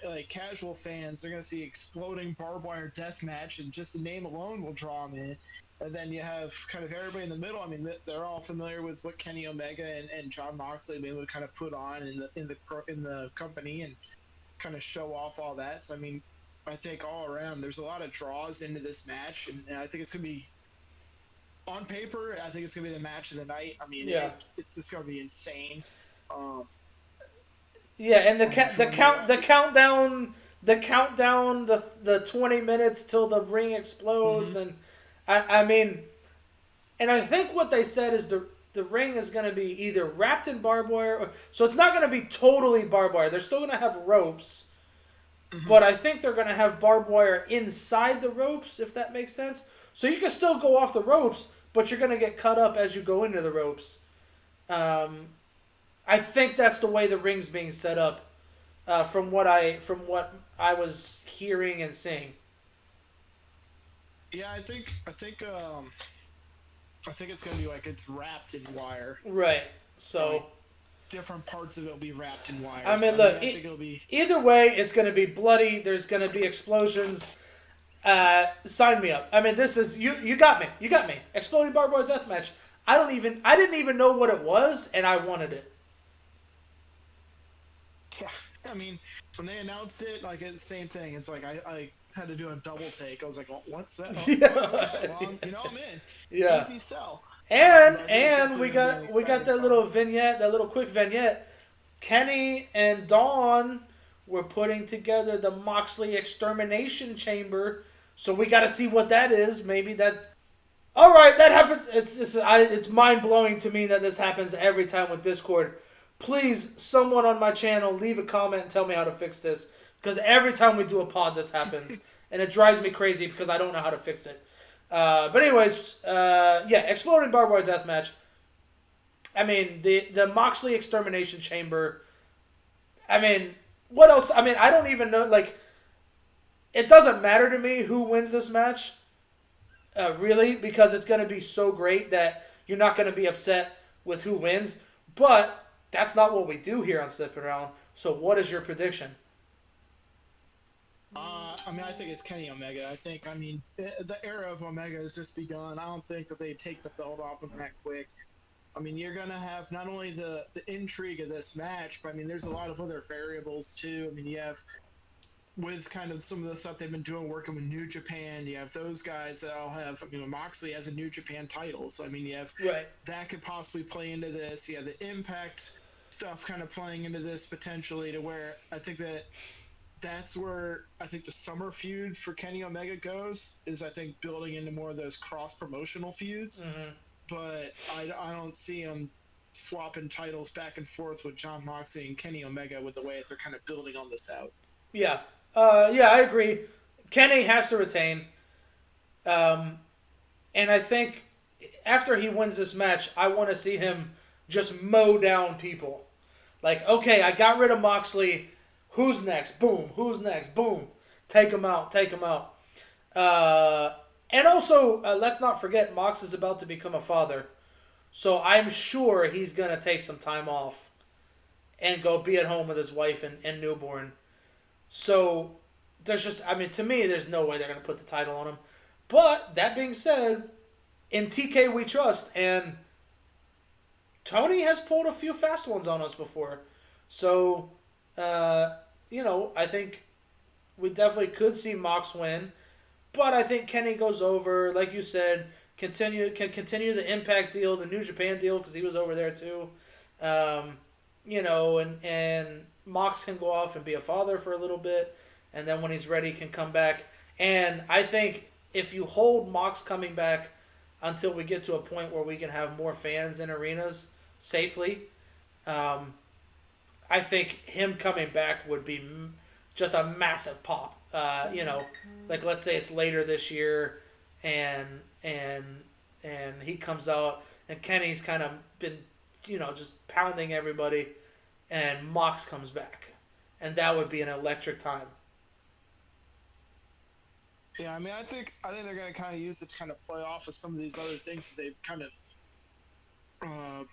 like casual fans. They're going to see exploding barbed wire death match, and just the name alone will draw them in. And then you have kind of everybody in the middle. I mean, they're all familiar with what Kenny Omega and John Moxley have been able to kind of put on in the company and kind of show off all that. So I mean, I think all around there's a lot of draws into this match, and I think it's gonna be on paper. I think it's gonna be the match of the night. I mean, yeah. it's just gonna be insane. Um, Yeah, and I mean, from the the countdown, the 20 minutes till the ring explodes, mm-hmm. and I mean, and I think what they said is the ring is going to be either wrapped in barbed wire, so it's not going to be totally barbed wire. They're still going to have ropes, Mm-hmm. but I think they're going to have barbed wire inside the ropes, if that makes sense. So you can still go off the ropes, but you're going to get cut up as you go into the ropes. Um, I think that's the way the ring's being set up, from what I was hearing and seeing. Yeah, I think it's gonna be like it's wrapped in wire. Right. Like So different parts of it will be wrapped in wire. I So mean, I mean, look. I think it'll be Either way, it's going to be bloody. There's going to be explosions. Sign me up. I mean, this is you. You got me. You got me. Exploding barbed wire death match. I didn't even know what it was, and I wanted it. yeah. I mean, when they announced it, like it's the same thing. It's like I had to do a double take. I was like, well, "What's that? Oh, okay, well, you know, I'm in. Yeah. Easy sell." And But I think it's and definitely gonna be an we got exciting that little time. vignette, that little quick vignette. Kenny and Dawn were putting together the Moxley extermination chamber, so we got to see what that is. Maybe that. All right, that happened. It's mind blowing to me that this happens every time with Discord. Please, someone on my channel, leave a comment and tell me how to fix this, because every time we do a pod, this happens, and it drives me crazy because I don't know how to fix it. But anyways, yeah, exploding barbed wire death match. I mean, the Moxley extermination chamber. I mean, what else? I mean, I don't even know. Like, it doesn't matter to me who wins this match, really, because it's going to be so great that you're not going to be upset with who wins. But that's not what we do here on Sippin' Around. So, what is your prediction? I mean, I think it's Kenny Omega. I mean, the era of Omega has just begun. I don't think that they take the belt off him that quick. I mean, you're gonna have not only the intrigue of this match, but I mean, there's a lot of other variables too. I mean, you have with kind of some of the stuff they've been doing, working with New Japan. You have those guys that all have. I mean, Moxley has a New Japan title, so I mean, you have Right. that could possibly play into this. You have the Impact stuff kind of playing into this potentially, to where I think that's where I think the summer feud for Kenny Omega goes, is I think building into more of those cross promotional feuds. Mm-hmm. But I don't see him swapping titles back and forth with John Moxley and Kenny Omega with the way that they're kind of building all this out. Yeah. Yeah, I agree. Kenny has to retain. Um, and I think after he wins this match, I want to see him just mow down people. Like, okay, I got rid of Moxley. Who's next? Boom. Who's next? Boom. Take him out. Take him out. Uh, and also, let's not forget, Mox is about to become a father. So I'm sure he's going to take some time off and go be at home with his wife and newborn. So there's just, I mean, to me, there's no way they're going to put the title on him. But that being said, in TK we trust, and Tony has pulled a few fast ones on us before. So, uh, I think we definitely could see Mox win. But I think Kenny goes over, like you said, continue the Impact deal, the New Japan deal, because he was over there too. Um, and Mox can go off and be a father for a little bit, and then when he's ready, can come back. And I think if you hold Mox coming back until we get to a point where we can have more fans in arenas safely, um, I think him coming back would be just a massive pop. Like let's say it's later this year, and and and he comes out, and Kenny's kind of been, just pounding everybody, and Mox comes back, and that would be an electric time. Yeah, I mean, I think they're going to kind of use it to kind of play off of some of these other things that they've kind of uh,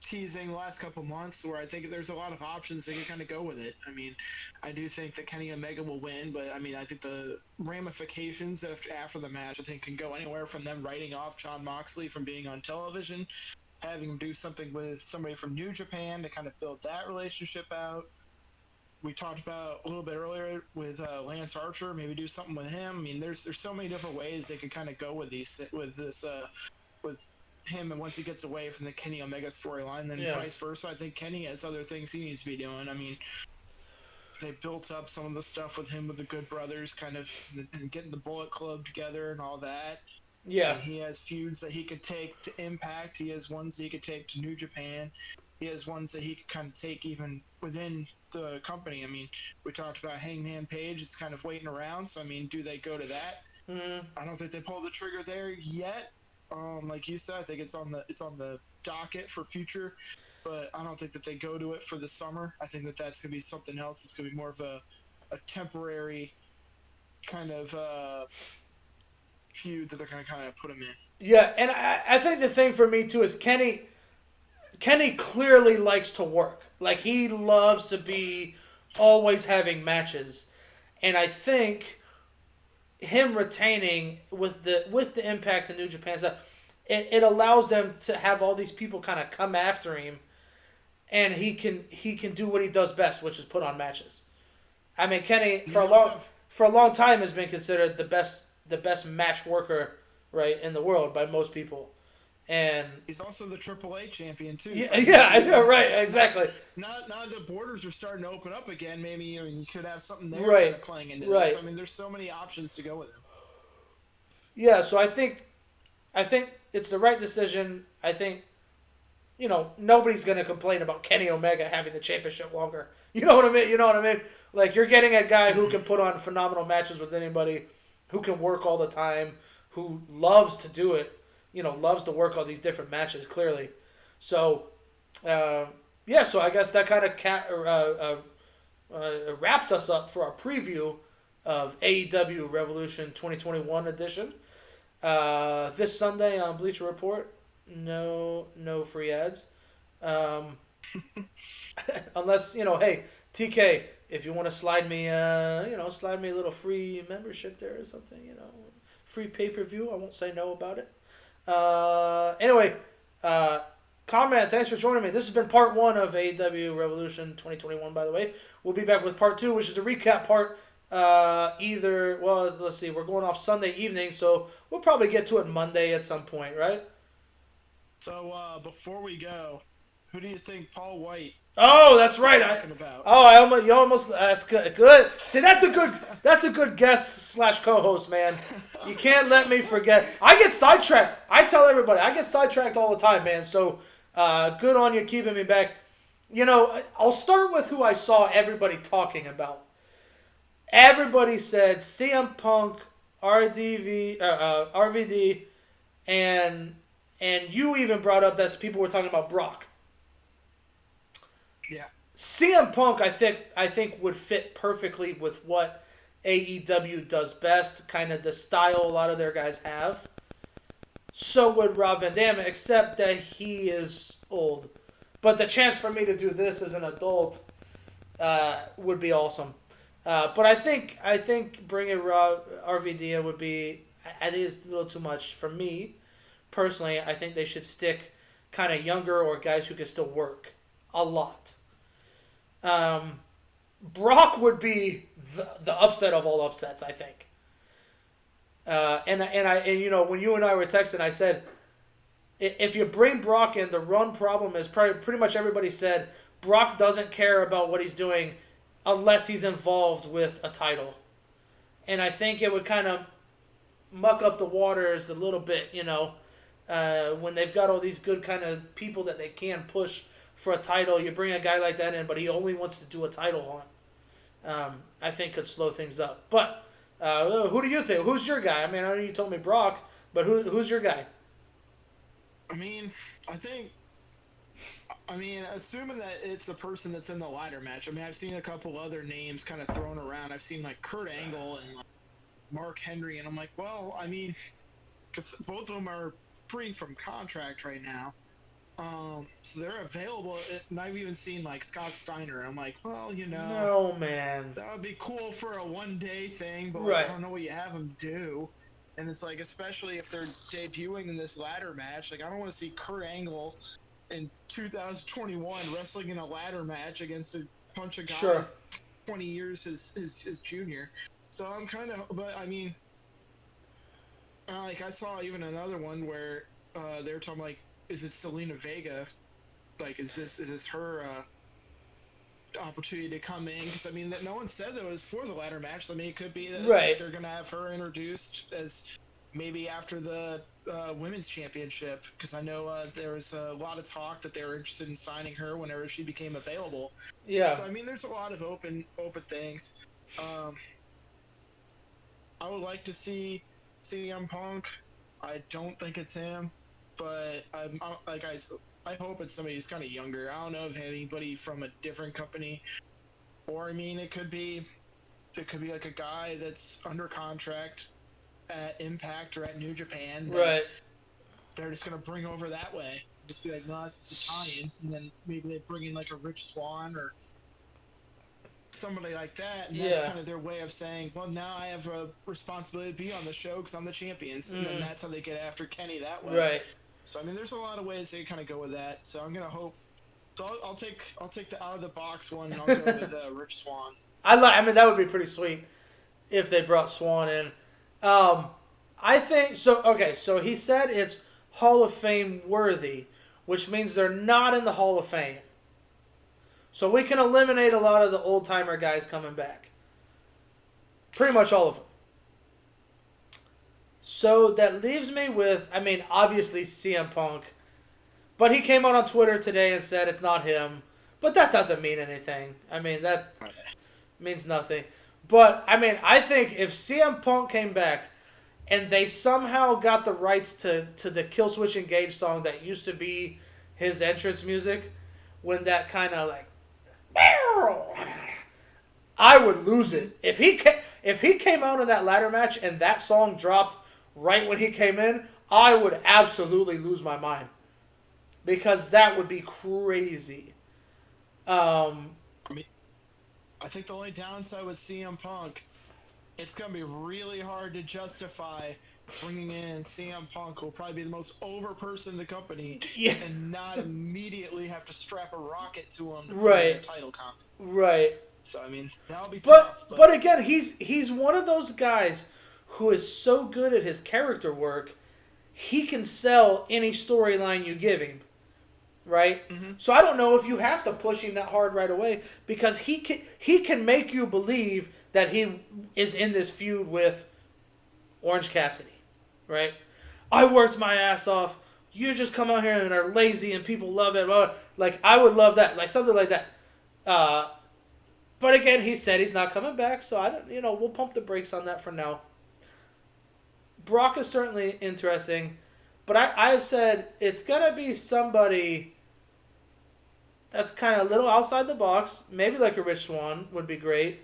teasing the last couple months, where I think there's a lot of options they can kind of go with it. I mean, I do think that Kenny Omega will win, but I mean, I think the ramifications after the match, I think, can go anywhere from them writing off Jon Moxley from being on television, having him do something with somebody from New Japan to kind of build that relationship out. We talked about a little bit earlier with Lance Archer, maybe do something with him. I mean, there's so many different ways they could kind of go with with him, and once he gets away from the Kenny Omega storyline, then Yeah. vice versa. I think Kenny has other things he needs to be doing. I mean, they built up some of the stuff with him with the Good Brothers, kind of and getting the Bullet Club together and all that. Yeah. And he has feuds that he could take to Impact. He has ones that he could take to New Japan. He has ones that he could kind of take even within the company. I mean, we talked about Hangman Page is kind of waiting around. So I mean, do they go to that? Mm-hmm. I don't think they pulled the trigger there yet. Like you said, I think it's on the docket for future, but I don't think that they go to it for the summer. I think that that's gonna be something else. It's gonna be more of a temporary kind of feud that they're gonna kind of put him in. Yeah, and I think the thing for me too is Kenny clearly likes to work. Like he loves to be always having matches. And I think him retaining with the Impact and New Japan stuff, it allows them to have all these people kind of come after him, and he can do what he does best, which is put on matches. I mean, Kenny for a long time has been considered the best match worker, right, in the world by most people. And he's also the AAA champion too. yeah, So yeah, I know, right, exactly. Now the borders are starting to open up again. Maybe you could have something there Right, kind of playing into right. this. I mean, there's so many options to go with him. Yeah, so I think it's the right decision. I think nobody's gonna complain about Kenny Omega having the championship longer. You know what I mean? You know what I mean? Like you're getting a guy who can put on phenomenal matches with anybody, who can work all the time, who loves to do it. Loves to work all these different matches clearly. So, yeah. So I guess that kind of wraps us up for our preview of AEW Revolution 2021 edition. This Sunday on Bleacher Report. No free ads. Unless, hey, TK, if you want to slide me a little free membership there or something, free pay-per-view, I won't say no about it. Anyway, Conrad, thanks for joining me. This has been part 1 of AEW Revolution 2021, by the way. We'll be back with part 2, which is the recap part. Let's see, we're going off Sunday evening, so we'll probably get to it Monday at some point, right? So before we go, who do you think Paul White? Oh, that's right. About? You almost. That's good. Good. See, that's a good guest / co-host, man. You can't let me forget. I get sidetracked. I tell everybody I get sidetracked all the time, man. So, good on you keeping me back. I'll start with who I saw everybody talking about. Everybody said CM Punk, RVD, and you even brought up that people were talking about Brock. Yeah. CM Punk, I think would fit perfectly with what AEW does best, kind of the style a lot of their guys have. So would Rob Van Dam, except that he is old. But the chance for me to do this as an adult would be awesome. But I think bringing RVD in would be, I think it's a little too much for me personally. I think they should stick kind of younger or guys who can still work a lot. Brock would be the upset of all upsets, I think. And when you and I were texting, I said, if you bring Brock in, the run problem is pretty much everybody said, Brock doesn't care about what he's doing unless he's involved with a title. And I think it would kind of muck up the waters a little bit, when they've got all these good kind of people that they can push for a title. You bring a guy like that in, but he only wants to do a title on. I think could slow things up. But who do you think? Who's your guy? I mean, I know you told me Brock, but who's your guy? I mean, assuming that it's the person that's in the ladder match. I mean, I've seen a couple other names kind of thrown around. I've seen like Kurt Angle and like Mark Henry, and I'm like, well, I mean, because both of them are free from contract right now. So they're available. And I've even seen like Scott Steiner. And I'm like, well, No, man. that would be cool for a one-day thing, but Right. I don't know what you have them do. And it's like, especially if they're debuting in this ladder match, like I don't want to see Kurt Angle in 2021 wrestling in a ladder match against a bunch of guys Sure. 20 years his junior. So I'm kind of, but I mean, like I saw even another one where they were talking like, is it Selena Vega? Like, is this her opportunity to come in? Because I mean, that no one said that it was for the ladder match. So, I mean, it could be that Right. they're gonna have her introduced as maybe after the women's championship. Because I know there was a lot of talk that they were interested in signing her whenever she became available. Yeah. So I mean, there's a lot of open things. I would like to see CM Punk. I don't think it's him, but I hope it's somebody who's kind of younger. I don't know if anybody from a different company, or I mean, it could be like a guy that's under contract at Impact or at New Japan. Right. They're just gonna bring over that way. Just be like, no, this is Italian, and then maybe they bring in like a Rich Swann or somebody like that, and that's kind of their way of saying, well, now I have a responsibility to be on the show because I'm the champions, and then that's how they get after Kenny that way. Right. So I mean, there's a lot of ways they kind of go with that. So I'm gonna hope. So I'll take the out of the box one, and I'll go with Rich Swann. I mean, that would be pretty sweet if they brought Swan in. I think so. Okay, so he said it's Hall of Fame worthy, which means they're not in the Hall of Fame. So we can eliminate a lot of the old timer guys coming back. Pretty much all of them. So that leaves me with, I mean, obviously CM Punk. But he came out on Twitter today and said it's not him. But that doesn't mean anything. I mean, that means nothing. But, I mean, I think if CM Punk came back and they somehow got the rights to the Killswitch Engage song that used to be his entrance music, when that kind of like, I would lose it. If he came out in that ladder match and that song dropped right when he came in, I would absolutely lose my mind. Because that would be crazy. I mean, I think the only downside with CM Punk, it's going to be really hard to justify bringing in CM Punk, who will probably be the most over person in the company, and not immediately have to strap a rocket to him to put him in a title comp. Right. So, I mean, that'll be tough. But again, he's one of those guys who is so good at his character work, he can sell any storyline you give him. Right? Mm-hmm. So I don't know if you have to push him that hard right away, because he can make you believe that he is in this feud with Orange Cassidy. Right? I worked my ass off. You just come out here and are lazy and people love it. Like, I would love that. Like, something like that. But again, he said he's not coming back, so we'll pump the brakes on that for now. Brock is certainly interesting, but I've said it's going to be somebody that's kind of a little outside the box. Maybe like a Rich Swann would be great.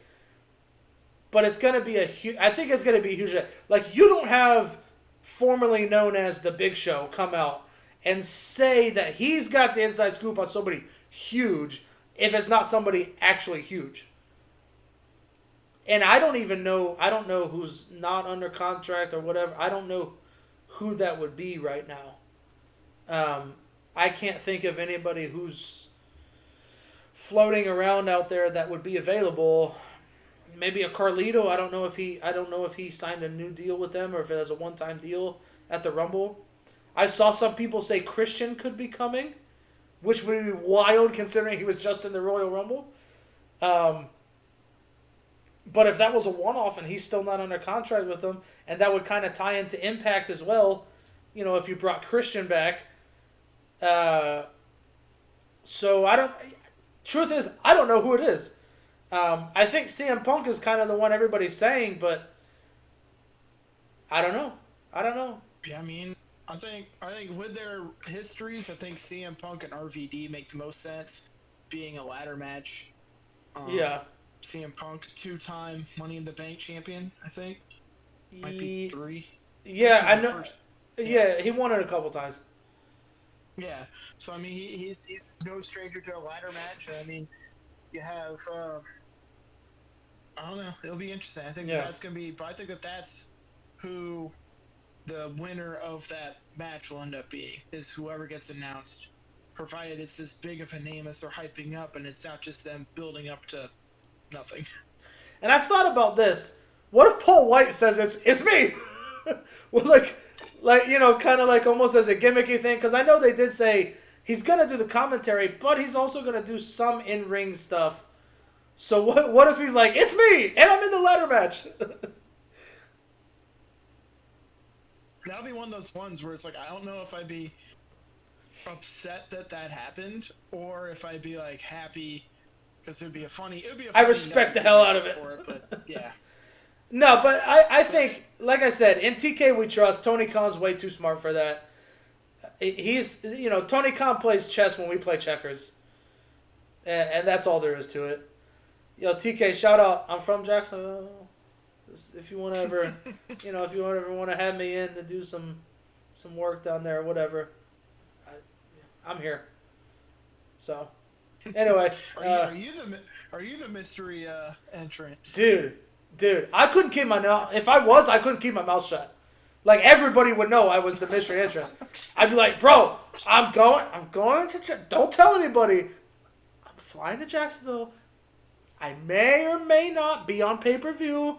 But it's going to be I think it's going to be huge. Like, you don't have formerly known as the Big Show come out and say that he's got the inside scoop on somebody huge if it's not somebody actually huge. And I don't know who's not under contract or whatever. I don't know who that would be right now. I can't think of anybody who's floating around out there that would be available. Maybe a Carlito. I don't know if he signed a new deal with them or if it was a one-time deal at the Rumble. I saw some people say Christian could be coming, which would be wild considering he was just in the Royal Rumble. But if that was a one-off and he's still not under contract with them, and that would kind of tie into Impact as well, if you brought Christian back. So I don't. Truth is, I don't know who it is. I think CM Punk is kind of the one everybody's saying, but I don't know. Yeah, I mean, I think with their histories, I think CM Punk and RVD make the most sense. Being a ladder match. Yeah. CM Punk, 2-time Money in the Bank champion, I think. Might be 3. Yeah, I know. Yeah, he won it a couple times. Yeah, so I mean, he's no stranger to a ladder match. I mean, you have I don't know. It'll be interesting. I think that's gonna be. But I think that's who the winner of that match will end up being. Is whoever gets announced, provided it's as big of a name as they're hyping up, and it's not just them building up to nothing. And I've thought about this. What if Paul White says it's me? Well, like kind of like almost as a gimmicky thing, because I know they did say he's gonna do the commentary, but he's also gonna do some in-ring stuff. So what if he's like, it's me, and I'm in the ladder match? That'll be one of those ones where it's like, I don't know if I'd be upset that happened, or if I'd be like happy, because it'd be a funny. I respect the hell out of it. For it, but yeah. No, but I think, like I said, in TK we trust. Tony Khan's way too smart for that. He's, Tony Khan plays chess when we play checkers. And that's all there is to it. TK, shout out. I'm from Jacksonville. If you want to ever, if you ever want to have me in to do some work down there or whatever, I'm here. So, anyway. Are you the mystery entrant? Dude, I couldn't keep my mouth. If I was, I couldn't keep my mouth shut. Like, everybody would know I was the mystery entrant. I'd be like, bro, I'm going to. Don't tell anybody. I'm flying to Jacksonville. I may or may not be on pay-per-view.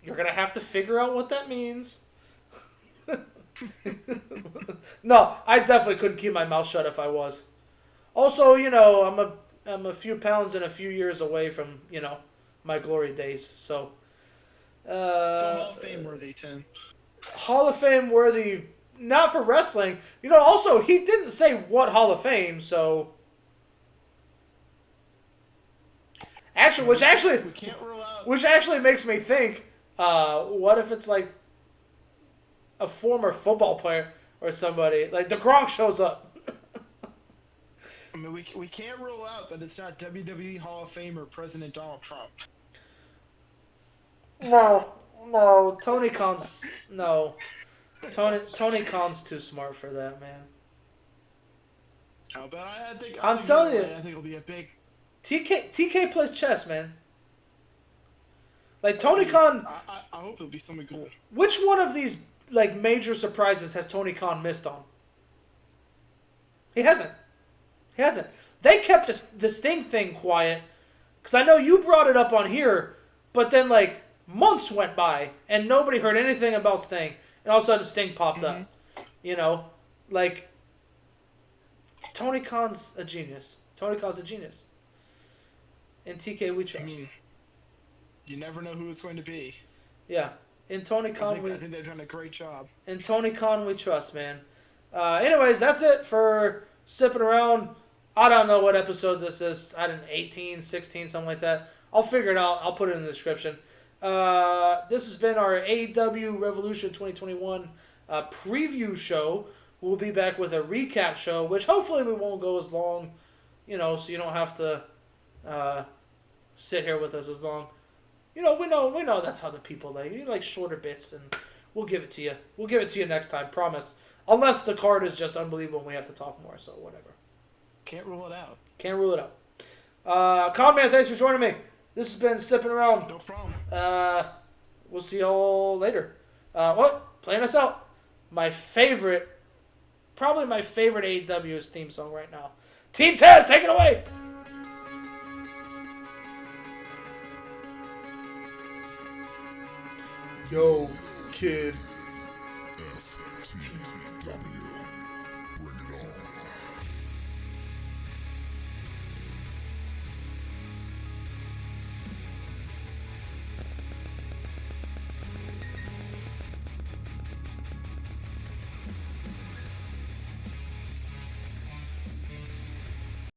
You're gonna have to figure out what that means. No, I definitely couldn't keep my mouth shut if I was. Also, I'm a few pounds and a few years away from my glory days. So Hall of Fame worthy, Tim. Hall of Fame worthy, not for wrestling. Also, he didn't say what Hall of Fame, so. Which actually makes me think, what if it's like a former football player or somebody, like the Gronk shows up? I mean, we can't rule out that it's not WWE Hall of Famer President Donald Trump. No, Tony Khan's Tony Khan's too smart for that, man. No, but I think it'll be a big. TK plays chess, man. Like Tony Khan. I hope it'll be something cool. Which one of these major surprises has Tony Khan missed on? He hasn't. They kept the Sting thing quiet, because I know you brought it up on here, but then months went by and nobody heard anything about Sting, and all of a sudden Sting popped up. Tony Khan's a genius. In TK we trust. I mean, you never know who it's going to be. Yeah. In Tony Khan, I think they've done a great job. In Tony Khan we trust, man. Anyways, that's it for Sipping Around. I don't know what episode this is. I don't know, 18, 16, something like that. I'll figure it out. I'll put it in the description. This has been our AEW Revolution 2021 preview show. We'll be back with a recap show, which hopefully we won't go as long, so you don't have to sit here with us as long. We know that's how the people like. You like shorter bits, and we'll give it to you. We'll give it to you next time, promise. Unless the card is just unbelievable and we have to talk more, so whatever. Can't rule it out. Con Man, thanks for joining me. This has been Sipping Around. No problem. We'll see y'all later. Playing us out. Probably my favorite AEW's theme song right now. Team Taz, take it away. Yo, kid. FTW.